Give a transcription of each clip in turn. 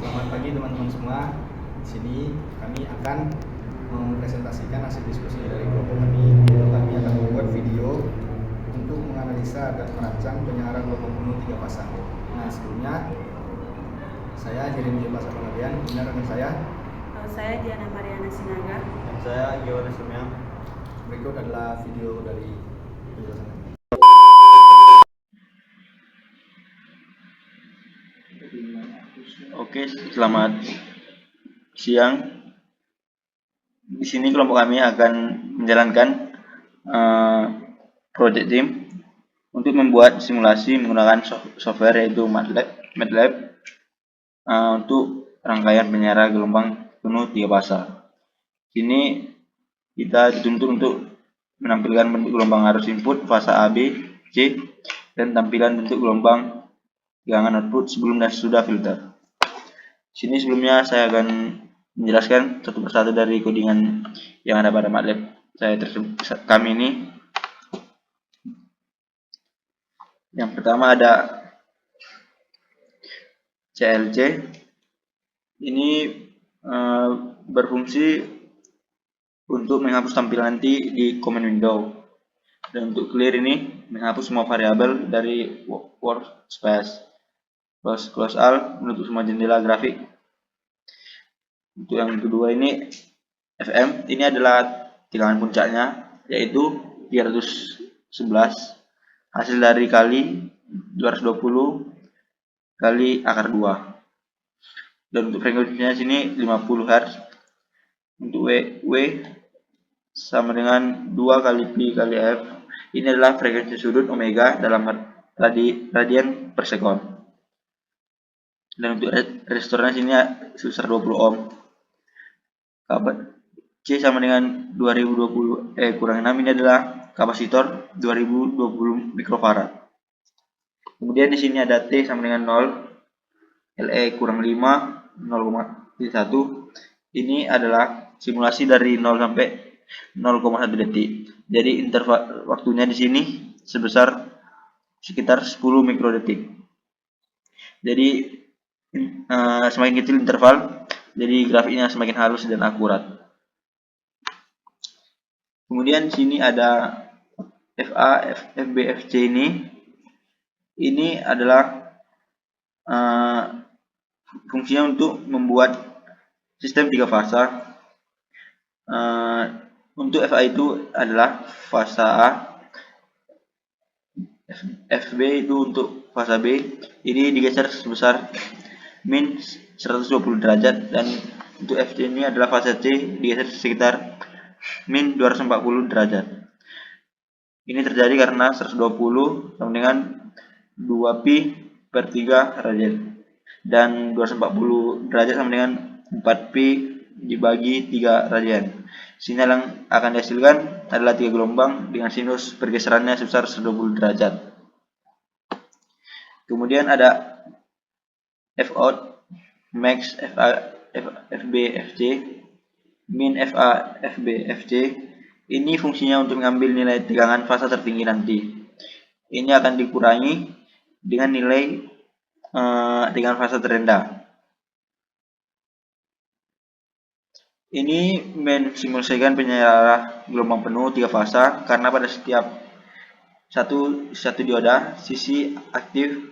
Selamat pagi teman-teman semua. Di sini kami akan mempresentasikan hasil diskusi dari kelompok kami, yaitu kami akan membuat video untuk menganalisa dan merancang penyiaran gelombang penuh 3 pasang. Nah, sebelumnya saya Jeremy Pasar Pengabdian, ini rekan saya. Saya Diana Mariana Sinaga. Dan saya Yohanes Sumiang. Berikut adalah video dari penjelasan. Oke, selamat siang. Di sini kelompok kami akan menjalankan project team untuk membuat simulasi menggunakan software yaitu MATLAB untuk rangkaian penyiaran gelombang penuh 3 fasa. Sini kita dituntut untuk menampilkan bentuk gelombang arus input fasa A, B, C, dan tampilan bentuk gelombang tegangan output sebelum dan sesudah filter. Sini sebelumnya saya akan menjelaskan satu persatu dari codingan yang ada pada MATLAB kami ini. Yang pertama ada CLC. Ini berfungsi untuk menghapus tampilan nanti di command window, dan untuk clear ini menghapus semua variabel dari workspace. Close all menutup semua jendela grafik. Untuk yang kedua ini FM, ini adalah tegangan puncaknya yaitu 311 hasil dari kali 220 kali akar 2, dan untuk frekuensinya sini 50 Hz. Untuk W sama dengan 2 kali Pi kali F, ini adalah frekuensi sudut omega dalam radian per sekon. Dan untuk resistornya sini sebesar 20 ohm. C sama dengan 2020 kurang 6, ini adalah kapasitor 2020 mikrofarad. Kemudian di sini ada T sama dengan 0, LE kurang 5, 0,1. Ini adalah simulasi dari 0 sampai 0,1 detik. Jadi interval waktunya di sini sebesar sekitar 10 mikrodetik. Jadi semakin kecil interval, jadi grafiknya semakin halus dan akurat. Kemudian sini ada FA, FB, FC ini adalah fungsinya untuk membuat sistem 3 fasa. Untuk FA itu adalah fasa A, FB itu untuk fasa B, ini digeser sebesar min 120 derajat, dan untuk FC ini adalah fasa C, digeser sekitar min 240 derajat. Ini terjadi karena 120 sama dengan 2 pi per 3 radian, dan 240 derajat sama dengan 4 pi dibagi 3 radian. Sinyal yang akan dihasilkan adalah 3 gelombang dengan sinus pergeserannya sebesar 120 derajat. Kemudian ada Fout, max, FB, FC, min, FA, FB, FC. Ini fungsinya untuk mengambil nilai tegangan fasa tertinggi nanti. Ini akan dikurangi dengan nilai tegangan fasa terendah. Ini mensimulasikan penyiaran gelombang penuh 3 fasa karena pada setiap satu dioda sisi aktif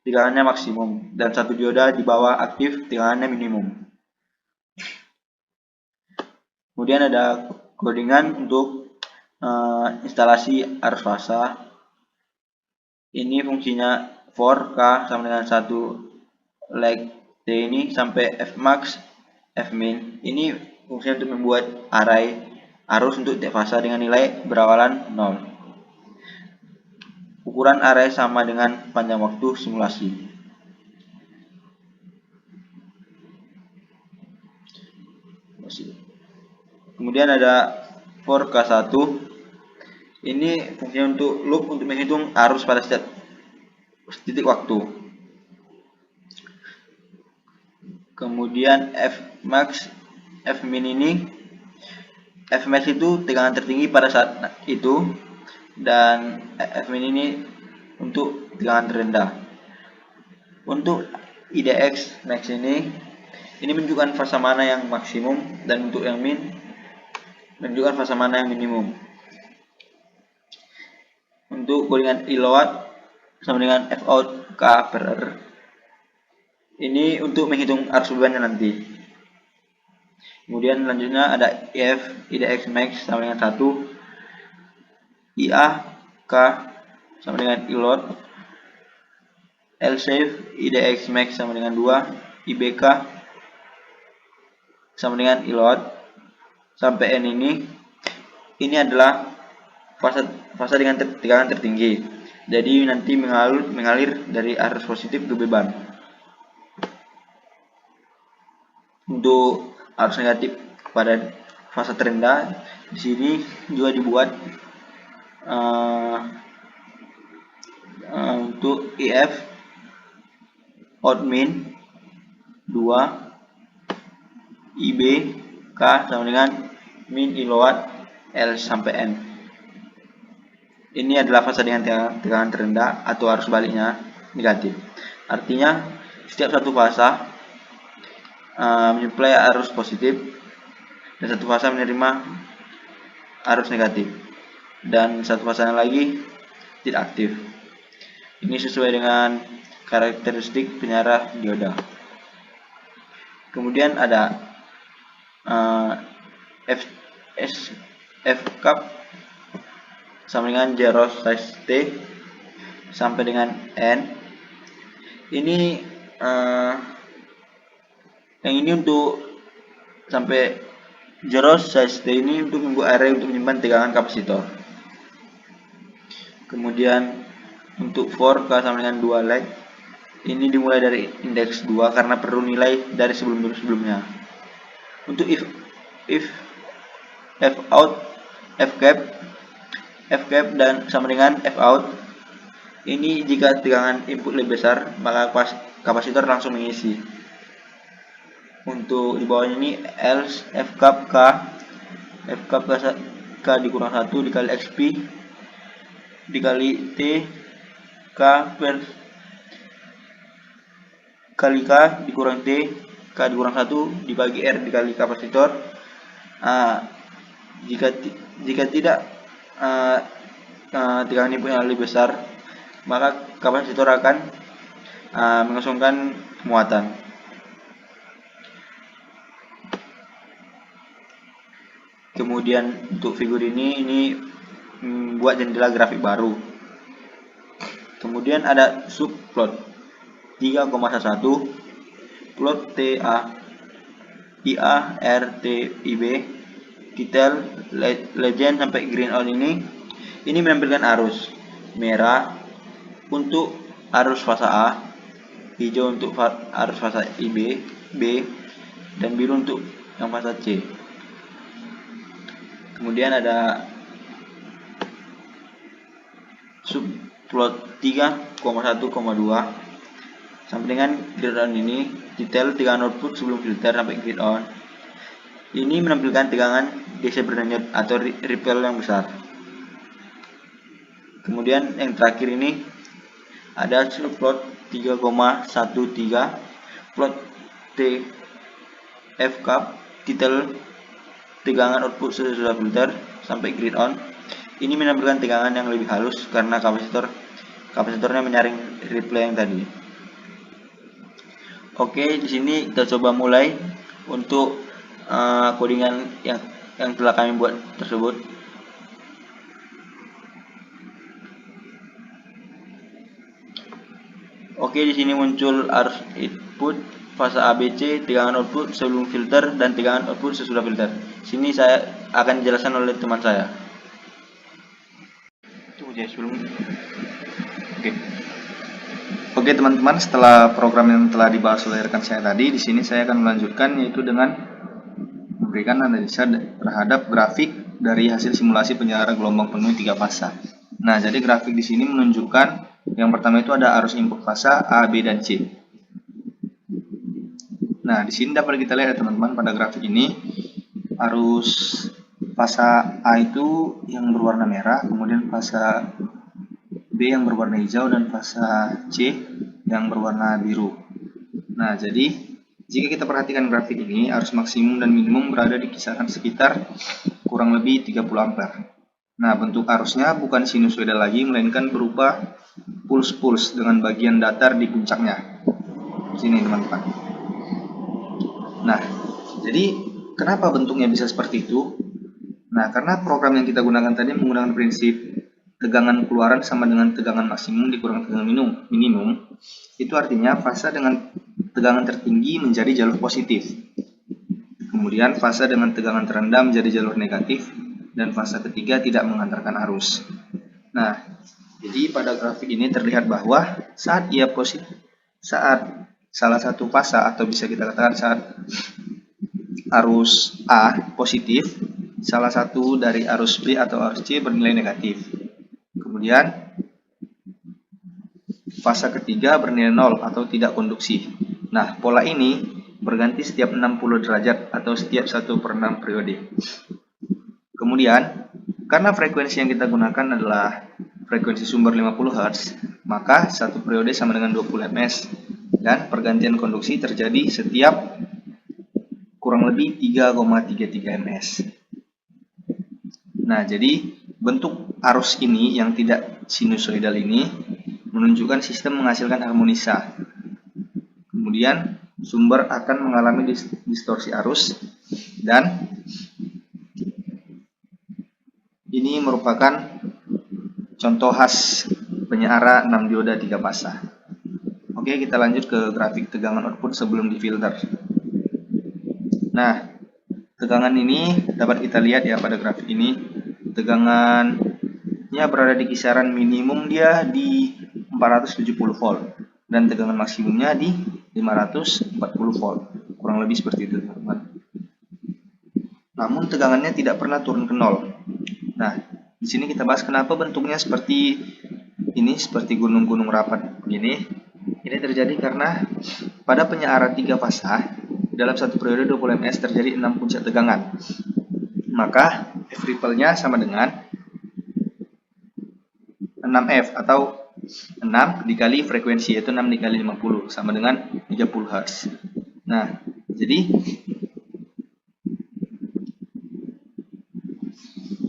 tegangannya maksimum, dan satu dioda di bawah aktif tegangannya minimum. Kemudian ada codingan untuk instalasi arus fasa. Ini fungsinya for K sama dengan 1 leg T ini sampai Fmax, Fmin. Ini fungsinya untuk membuat array arus untuk tiap fasa dengan nilai berawalan 0. Ukuran array sama dengan panjang waktu simulasi. Kemudian ada for K1. Ini fungsinya untuk loop untuk menghitung arus pada setiap titik waktu. Kemudian Fmax, Fmin ini, Fmax itu tegangan tertinggi pada saat itu, dan Fmin ini untuk tegangan terendah. Untuk IDX max ini ini menunjukkan fasa mana yang maksimum, dan untuk yang min menunjukkan fasa mana yang minimum. Untuk codingan iload sama dengan Fout K per R. Ini untuk menghitung arus bebannya nanti. Kemudian selanjutnya ada IF IDX max sama dengan 1, IA K sama dengan iload, L save IDX max sama dengan 2, IBK sama dengan iload sampai N ini adalah fasa dengan tegangan tertinggi. Jadi nanti mengalir dari arus positif ke beban. Untuk arus negatif pada fasa terendah, di sini juga dibuat untuk IF out min 2, IB K sama dengan min iload L sampai N. Ini adalah fasa dengan tegangan terendah atau arus baliknya negatif. Artinya setiap satu fasa menyuplai arus positif dan satu fasa menerima arus negatif, dan satu fasanya lagi tidak aktif. Ini sesuai dengan karakteristik penyarah dioda. Kemudian ada F cup sama dengan 0 size T sampai dengan N. Ini yang ini untuk sampai 0 size T ini untuk membuat area untuk menyimpan tegangan kapasitor. Kemudian untuk 4K sama dengan 2 leg, ini dimulai dari indeks 2 karena perlu nilai dari sebelumnya. Untuk if F out, F cap dan sama dengan F out, ini jika tegangan input lebih besar maka kapasitor langsung mengisi. Untuk di bawahnya ini L F cap K dikurang 1 dikali XP dikali T K per kali K dikurang T K dikurang 1 dibagi R dikali kapasitor. Jika tidak tegangan input yang lebih besar, maka kapasitor akan mengosongkan muatan. Kemudian untuk figur ini buat jendela grafik baru. Kemudian ada subplot 3,11 plot TA IA RT IB detail legend sampai green on ini menampilkan arus merah untuk arus fasa A, hijau untuk arus fasa IB B, dan biru untuk yang fasa C. Kemudian ada subplot 3,1,2 sampai dengan grid on ini detail tegangan output sebelum filter sampai grid on. Ini menampilkan tegangan DC berdenyut atau ripple yang besar. Kemudian yang terakhir ini ada subplot 3,13 plot T F cup detail tegangan output sesudah filter sampai grid on. Ini menampilkan tegangan yang lebih halus karena kapasitornya menyaring ripple yang tadi. Oke, di sini kita coba mulai untuk codingan yang telah kami buat tersebut. Oke, di sini muncul arus input fasa ABC, tegangan output sebelum filter, dan tegangan output sesudah filter. Sini saya akan dijelaskan oleh teman saya. Oke teman-teman, setelah program yang telah dibahas oleh rekan saya tadi, di sini saya akan melanjutkan yaitu dengan memberikan analisa terhadap grafik dari hasil simulasi penyarah gelombang penuh 3 fasa. Nah, jadi grafik di sini menunjukkan yang pertama itu ada arus input fasa A, B, dan C. Nah, di sini dapat kita lihat ya teman-teman, pada grafik ini arus fasa A itu yang berwarna merah, kemudian fasa B yang berwarna hijau, dan fasa C yang berwarna biru. Nah, jadi Jika kita perhatikan grafik ini, arus maksimum dan minimum berada di kisaran sekitar kurang lebih 30 ampere. Nah, bentuk arusnya bukan sinusoidal lagi, melainkan berupa pulse-pulse dengan bagian datar di puncaknya. Sini teman-teman. Nah, jadi kenapa bentuknya bisa seperti itu? Nah, karena program yang kita gunakan tadi menggunakan prinsip tegangan keluaran sama dengan tegangan maksimum dikurang tegangan minimum. Itu artinya fase dengan tegangan tertinggi menjadi jalur positif. Kemudian fase dengan tegangan terendah menjadi jalur negatif, dan fase ketiga tidak mengantarkan arus. Nah, jadi pada grafik ini terlihat bahwa saat salah satu fase, atau bisa kita katakan saat arus A positif, salah satu dari arus B atau arus C bernilai negatif. Kemudian fase ketiga bernilai 0 atau tidak konduksi. Nah, pola ini berganti setiap 60 derajat atau setiap 1/6 periode. Kemudian, karena frekuensi yang kita gunakan adalah frekuensi sumber 50 Hz, maka satu periode sama dengan 20 ms, dan pergantian konduksi terjadi setiap kurang lebih 3,33 ms. Nah, jadi bentuk arus ini yang tidak sinusoidal ini menunjukkan sistem menghasilkan harmonisa. Kemudian sumber akan mengalami distorsi arus, dan ini merupakan contoh khas penyara 6 dioda 3 fasa. Oke, kita lanjut ke grafik tegangan output sebelum difilter. Nah, tegangan ini dapat kita lihat ya pada grafik ini. Tegangannya berada di kisaran minimum dia di 470 volt dan tegangan maksimumnya di 540 volt. Kurang lebih seperti itu, teman-teman. Namun tegangannya tidak pernah turun ke nol. Nah, di sini kita bahas kenapa bentuknya seperti ini, seperti gunung-gunung rapat begini. Ini terjadi karena pada penyara 3 fasa dalam satu periode 20 ms terjadi 6 puncak tegangan. Maka F ripple-nya sama dengan 6F atau 6 dikali frekuensi, yaitu 6 dikali 50 sama dengan 30 Hz. Nah, jadi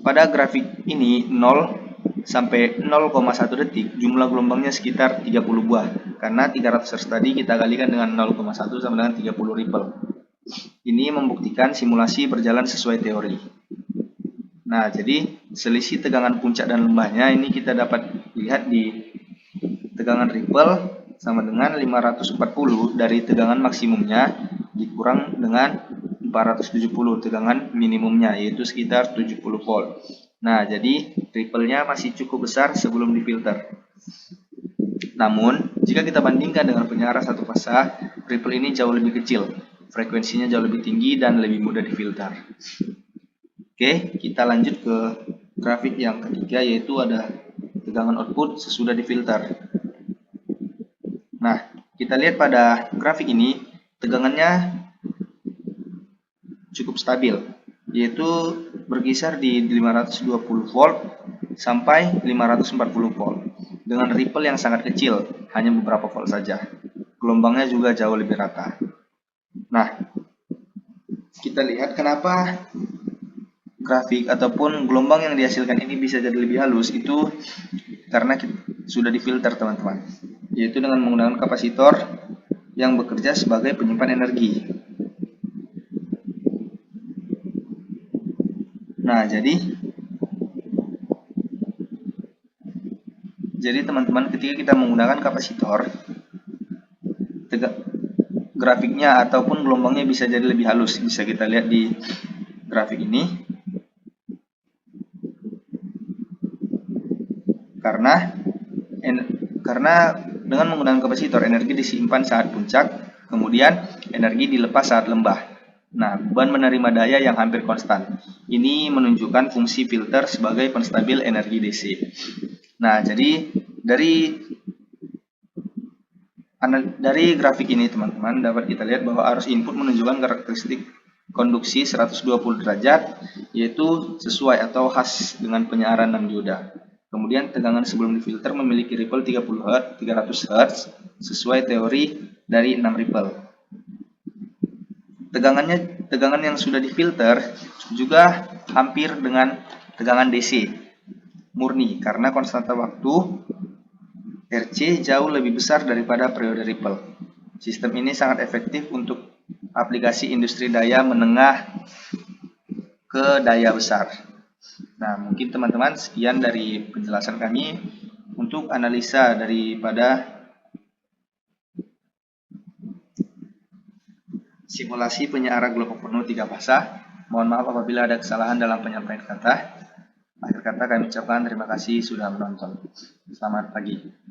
pada grafik ini 0 sampai 0,1 detik jumlah gelombangnya sekitar 30 buah. Karena 300 Hz tadi kita kalikan dengan 0,1 sama dengan 30 ripple. Ini membuktikan simulasi berjalan sesuai teori. Nah, jadi selisih tegangan puncak dan lembahnya ini kita dapat lihat di tegangan ripple sama dengan 540 dari tegangan maksimumnya dikurang dengan 470 tegangan minimumnya, yaitu sekitar 70 volt. Nah, jadi ripple-nya masih cukup besar sebelum difilter. Namun, jika kita bandingkan dengan penyara satu fasa, ripple ini jauh lebih kecil, frekuensinya jauh lebih tinggi dan lebih mudah difilter. Oke, kita lanjut ke grafik yang ketiga, yaitu ada tegangan output sesudah difilter. Nah, kita lihat pada grafik ini, tegangannya cukup stabil, yaitu berkisar di 520 volt sampai 540 volt, dengan ripple yang sangat kecil, hanya beberapa volt saja. Gelombangnya juga jauh lebih rata. Nah, kita lihat kenapa grafik ataupun gelombang yang dihasilkan ini bisa jadi lebih halus, itu karena sudah difilter, teman-teman, yaitu dengan menggunakan kapasitor yang bekerja sebagai penyimpan energi. Nah, jadi teman-teman, ketika kita menggunakan kapasitor, grafiknya ataupun gelombangnya bisa jadi lebih halus. Bisa kita lihat di grafik ini. Karena dengan menggunakan kapasitor, energi disimpan saat puncak, kemudian energi dilepas saat lembah. Nah, beban menerima daya yang hampir konstan. Ini menunjukkan fungsi filter sebagai penstabil energi DC. Nah, jadi dari grafik ini, teman-teman, dapat kita lihat bahwa arus input menunjukkan karakteristik konduksi 120 derajat, yaitu sesuai atau khas dengan penyaaran 6 dioda. Kemudian tegangan sebelum difilter memiliki ripple 300 Hz sesuai teori dari 6 ripple. tegangan yang sudah difilter juga hampir dengan tegangan DC murni karena konstanta waktu RC jauh lebih besar daripada periode ripple. Sistem ini sangat efektif untuk aplikasi industri daya menengah ke daya besar. Nah, mungkin teman-teman sekian dari penjelasan kami untuk analisa daripada simulasi penyiaran gelombang penuh 3 fasa. Mohon maaf apabila ada kesalahan dalam penyampaian kata. Akhir kata kami ucapkan terima kasih sudah menonton. Selamat pagi.